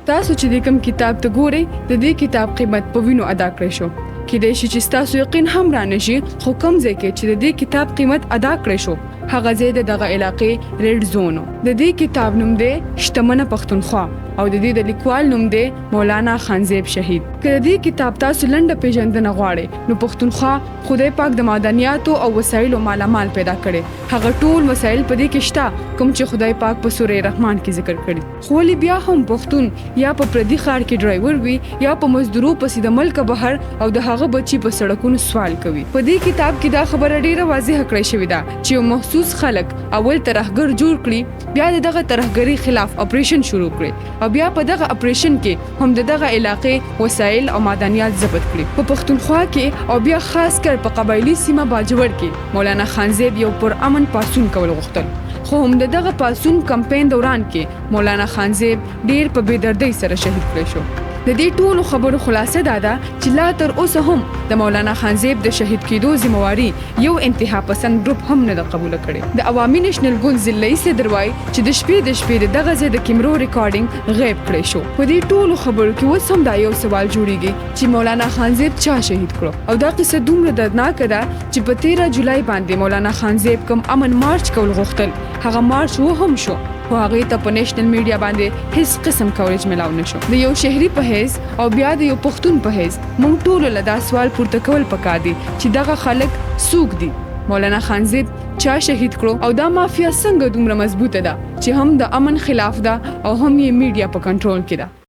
تاسو چې د کوم کتاب ته ګورئ د دې کتاب قیمت په وینو ادا کړی شو. کېدای شي چې تاسو یقین هم رانشي خو کوم ځای کې چې د دې کتاب قیمت ادا کړی شو هغه ځای دغه علاقې ریډ زون. د دې کتاب نوم دی شتمنه پښتونخوا او د دې د لیکوال نوم دی مولانا خانزیب شهید. که د دې کتاب تاسو لنډه پیژندنه غواړئ نو پښتونخوا خدای پاک د معدنیاتو او وسایلو مالامال پیدا کړي. هغه ټول وسایل په دې کې شته کوم چې خدای پاک په سورې رحمان کې ذکر کړي. خو ولې بیا هم پښتون یا په پردي ښار کې ډرایور وي یا په مزدورو پسې د ملک بهر او د هغه بچي په سړکونو سوال کوي. په دې کتاب کې دا خبره ډیره واضح کړی شوې ده چې محسوس خلک اول ترهګر جوړ کړي بیا دغه ترهګری خلاف اپریشن شروع کړي او بیا په دغه اپریشن کې هم دغه علاقې وسایل او معدنیات ضبط کړي. په پښتونخوا کې او بیا خاص کر په قبایلی سیمه باجوړ کې مولانا خانزیب یو پر امن پاسون کول غوښتل خو هم دغه پاسون کمپاین دوران کې مولانا خانزیب ډیر په بېدردۍ سره شهید کړی شو. د دې ټولو خبرو خلاصه دا ده چې لا تر اوسه هم د مولانا خانزیب د شهید کېدو ذمہواری یو انتها پسند ګروپ هم نه قبول کړي. د عوامي نېشنل ګوند ضلعي صدر وایي چې د شپې دغه ځای د کیمرو ریکارډینګ غیب کړی شو. په دې ټولو خبرو کې اوس هم دا یو سوال جوړیږي چې مولانا خانزیب چا شهید کړو او دا قصه دومره دردناکه ده چې په 13 جولای باندې مولانا خانزیب کوم امن مارچ کول غوښتل هغه مارچ و هم شو خو هغې ته په نېشنل میډیا باندې هیڅ قسم کوریج ملاو نشو. د یو شهري په حیث او بیا د یو پښتون په حیث موږ ټولو له دا سوال پورته کول پکار دي چې دغه خلک څوک دي؟ مولانا خانزیب چا شهید کړو او دا مافیا څنګه دومره مضبوطه ده چې هم د امن خلاف ده او هم یې میډیا په کنټرول کې ده؟